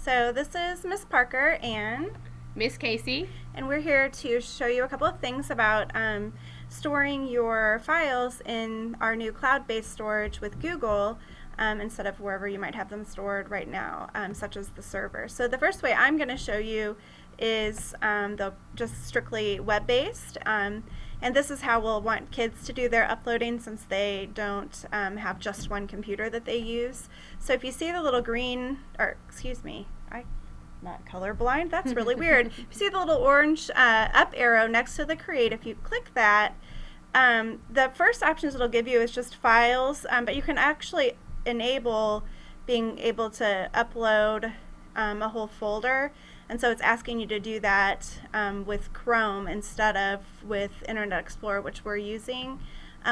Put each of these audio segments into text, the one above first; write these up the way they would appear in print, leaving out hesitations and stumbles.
So this is Miss Parker and Miss Casey. and we're here to show you a couple of things about storing your files in our new cloud-based storage with Google instead of wherever you might have them stored right now, such as the server. So the first way I'm going to show you is just strictly web-based. And this is how we'll want kids to do their uploading since they don't have just one computer that they use. So if you see the little green, or excuse me, I'm not colorblind, that's really weird. If you see the little orange up arrow next to the create, if you click that, the first options it'll give you is just files, but you can actually enable being able to upload a whole folder. And so it's asking you to do that with Chrome instead of with Internet Explorer, which we're using.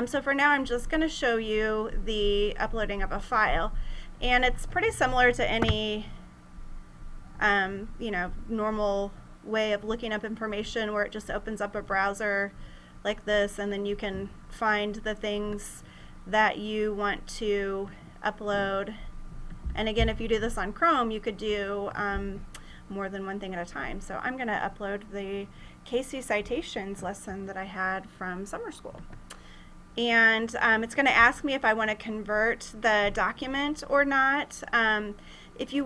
So for now I'm just going to show you the uploading of a file. And it's pretty similar to any normal way of looking up information where it just opens up a browser like this, and then you can find the things that you want to upload. And again, if you do this on Chrome, you could do more than one thing at a time. So I'm going to upload the Casey Citations lesson that I had from summer school. And it's going to ask me if I want to convert the document or not. If you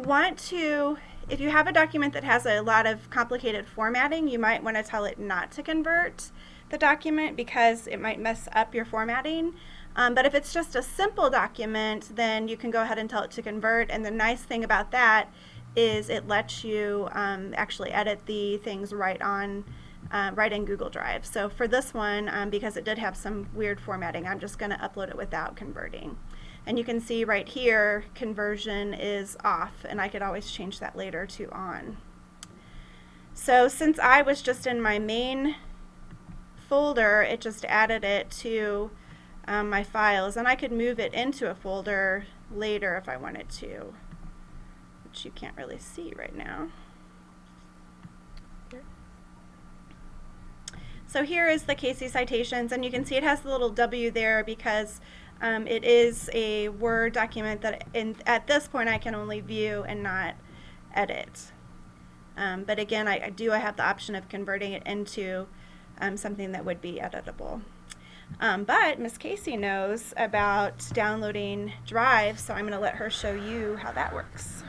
have a document that has a lot of complicated formatting, you might want to tell it not to convert the document because it might mess up your formatting. But if it's just a simple document, then you can go ahead and tell it to convert. And the nice thing about that is it lets you actually edit the things right in Google Drive. So for this one, because it did have some weird formatting, I'm just going to upload it without converting. And you can see right here, conversion is off, and I could always change that later to on. So since I was just in my main folder, it just added it to my files, and I could move it into a folder later if I wanted to, which you can't really see right now. So here is the Casey Citations, and you can see it has the little W there because it is a Word document that at this point I can only view and not edit. But again, I have the option of converting it into something that would be editable. But Miss Casey knows about downloading Drive, so I'm going to let her show you how that works.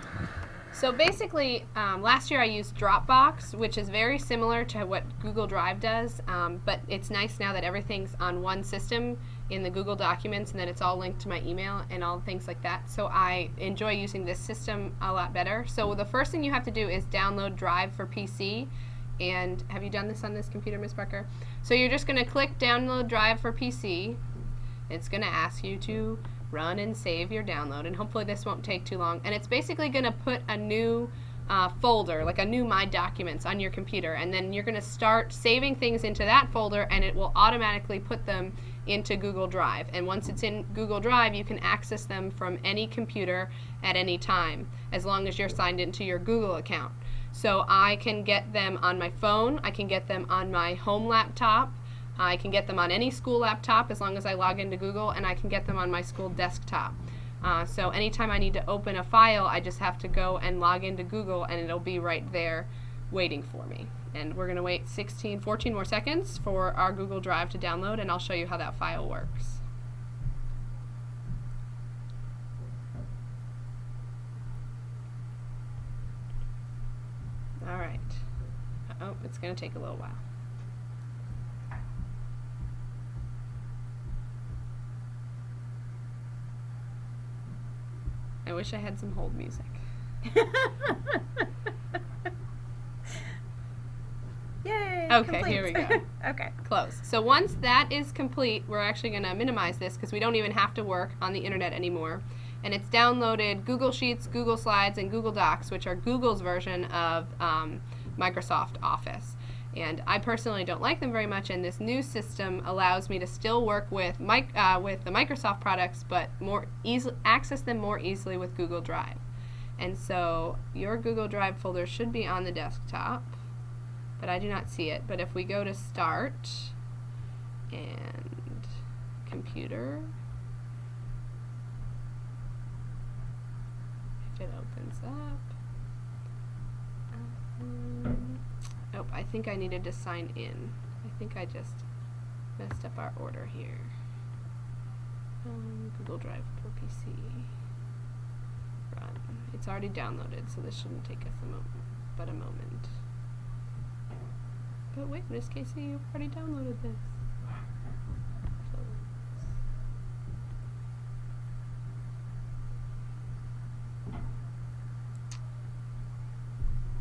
So basically, last year I used Dropbox, which is very similar to what Google Drive does, but it's nice now that everything's on one system in the Google Documents and then it's all linked to my email and all things like that. So I enjoy using this system a lot better. So the first thing you have to do is download Drive for PC. And have you done this on this computer, Ms. Parker? So you're just going to click Download Drive for PC. It's going to ask you to run and save your download, and hopefully this won't take too long. And it's basically going to put a new folder, like a new My Documents, on your computer, and then you're going to start saving things into that folder, and it will automatically put them into Google Drive. And once it's in Google Drive, you can access them from any computer at any time, as long as you're signed into your Google account. So I can get them on my phone, I can get them on my home laptop, I can get them on any school laptop as long as I log into Google, and I can get them on my school desktop. So anytime I need to open a file, I just have to go and log into Google and it'll be right there waiting for me. And we're going to wait 14 more seconds for our Google Drive to download, and I'll show you how that file works. Alright. Oh, it's going to take a little while. I wish I had some hold music. Yay! Okay, complete. Here we go. Okay. Close. So once that is complete, we're actually going to minimize this because we don't even have to work on the internet anymore. And it's downloaded Google Sheets, Google Slides, and Google Docs, which are Google's version of Microsoft Office. And I personally don't like them very much, and this new system allows me to still work with the Microsoft products, but access them more easily with Google Drive. And so your Google Drive folder should be on the desktop, but I do not see it. But if we go to Start and Computer, if it opens up, think I needed to sign in. I think I just messed up our order here. Google Drive for PC. Run. It's already downloaded, so this shouldn't take us a moment. But wait, Miss Casey, you've already downloaded this.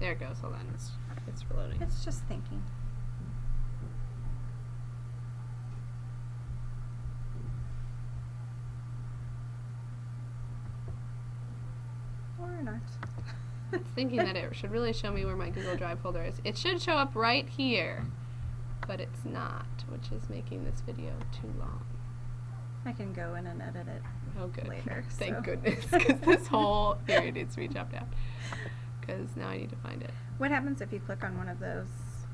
There it goes. Hold on, it's reloading. It's just thinking. Or not. It's thinking that it should really show me where my Google Drive folder is. It should show up right here, but it's not, which is making this video too long. I can go in and edit it. Oh, good. Later. Thank so. goodness, because this whole area needs to be chopped out. Because now I need to find it. What happens if you click on one of those?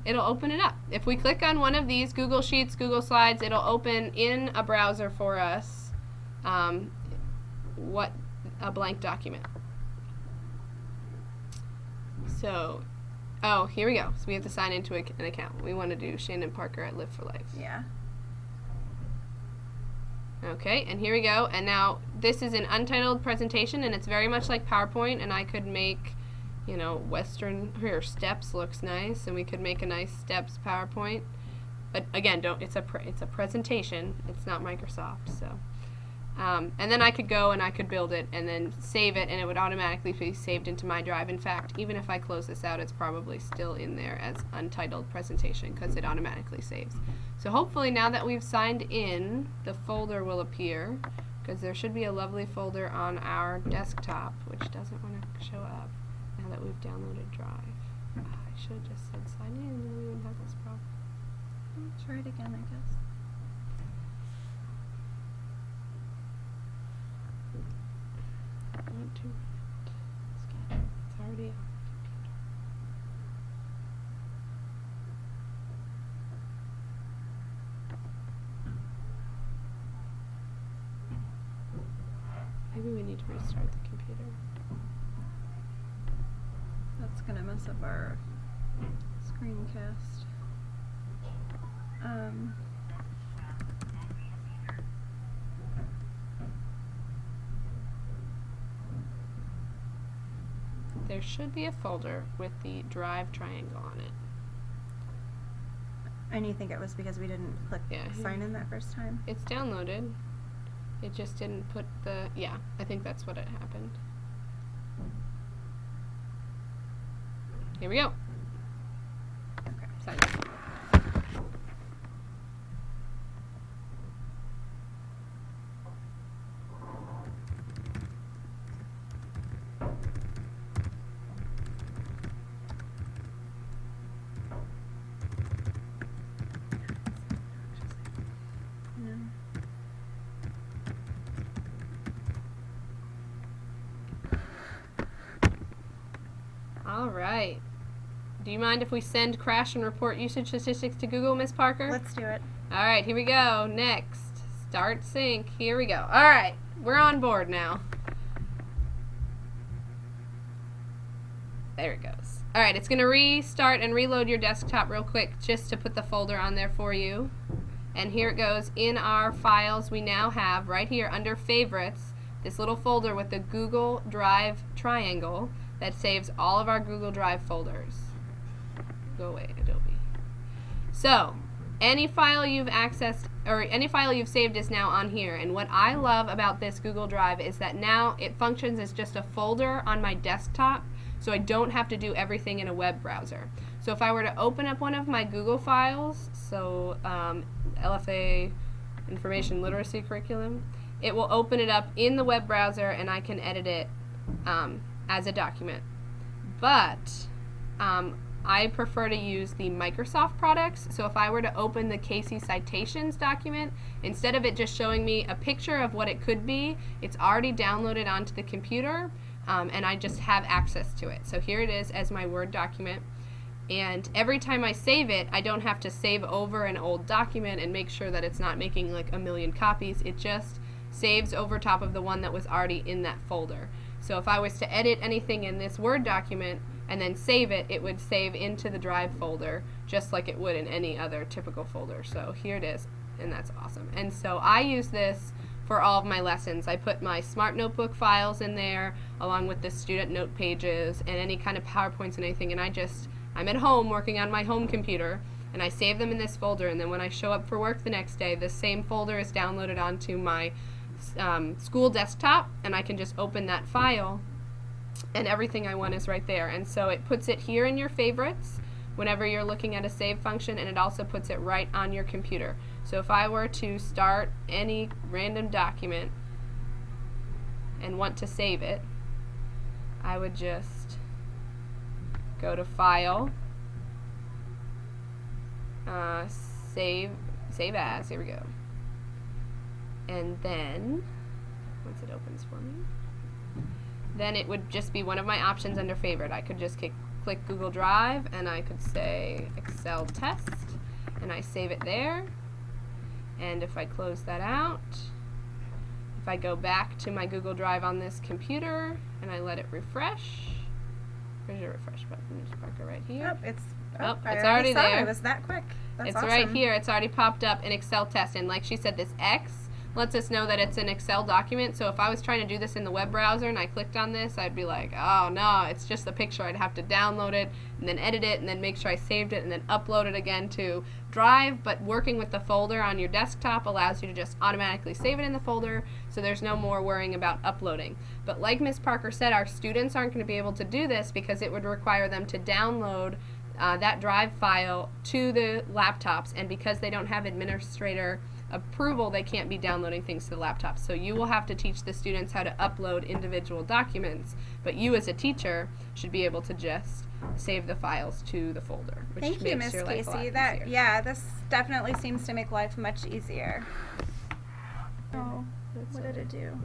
It'll open it up. If we click on one of these, Google Sheets, Google Slides, it'll open in a browser for us a blank document. So, oh, here we go. So we have to sign into an account. We want to do Shannon Parker at Live for Life. Yeah. Okay, and here we go. And now this is an untitled presentation, and it's very much like PowerPoint, and I could make, you know, Western, here, steps looks nice, and we could make a nice steps PowerPoint. But again, it's a presentation. It's not Microsoft, so. And then I could go and I could build it and then save it, and it would automatically be saved into my drive. In fact, even if I close this out, it's probably still in there as untitled presentation because it automatically saves. So hopefully now that we've signed in, the folder will appear, because there should be a lovely folder on our desktop, which doesn't want to show up now that we've downloaded Drive. I should have just said sign in, and then we wouldn't have this problem. I'll try it again, I guess. Want to it's already on the computer. Maybe we need to restart the computer. That's gonna mess up our screencast. There should be a folder with the Drive triangle on it. And you think it was because we didn't click sign in that first time? It's downloaded. It just didn't put the, yeah, I think that's what it happened. Here we go. Okay. Sign in. All right. Do you mind if we send crash and report usage statistics to Google, Miss Parker? Let's do it. All right, here we go. Next, start sync. Here we go. All right, we're on board now. There it goes. All right, it's going to restart and reload your desktop real quick just to put the folder on there for you. And here it goes. In our files, we now have right here under favorites this little folder with the Google Drive triangle that saves all of our Google Drive folders. Go away, Adobe. So, any file you've accessed, or any file you've saved is now on here. And what I love about this Google Drive is that now it functions as just a folder on my desktop, so I don't have to do everything in a web browser. So if I were to open up one of my Google files, so LFA Information Literacy Curriculum, it will open it up in the web browser and I can edit it as a document. But I prefer to use the Microsoft products. So if I were to open the Casey Citations document, instead of it just showing me a picture of what it could be, it's already downloaded onto the computer, and I just have access to it. So here it is as my Word document. And every time I save it, I don't have to save over an old document and make sure that it's not making like a million copies. It just saves over top of the one that was already in that folder. So if I was to edit anything in this Word document and then save it, it would save into the Drive folder just like it would in any other typical folder. So here it is, and that's awesome. And so I use this for all of my lessons. I put my Smart Notebook files in there along with the student note pages and any kind of PowerPoints and anything, and I'm at home working on my home computer, and I save them in this folder, and then when I show up for work the next day, this same folder is downloaded onto my school desktop, and I can just open that file and everything I want is right there. And so it puts it here in your favorites whenever you're looking at a save function, and it also puts it right on your computer. So if I were to start any random document and want to save it, I would just go to File, Save As, here we go. And then, once it opens for me, then it would just be one of my options under Favorite. I could just click Google Drive, and I could say Excel Test, and I save it there. And if I close that out, if I go back to my Google Drive on this computer, and I let it refresh, where's your refresh button? There's Parker right here. It's already saw there. It was that quick. That's It's awesome. right here. It's already popped up in Excel Test, and like she said, this X lets us know that it's an Excel document. So if I was trying to do this in the web browser and I clicked on this, I'd be like, oh no, it's just a picture. I'd have to download it and then edit it and then make sure I saved it and then upload it again to Drive. But working with the folder on your desktop allows you to just automatically save it in the folder, so there's no more worrying about uploading. But like Ms. Parker said, our students aren't going to be able to do this because it would require them to download that Drive file to the laptops, and because they don't have administrator approval, they can't be downloading things to the laptop. So you will have to teach the students how to upload individual documents, but you as a teacher should be able to just save the files to the folder, which Thank you, makes Miss your life a lot Casey. easier. This definitely seems to make life much easier. Oh, what did it do?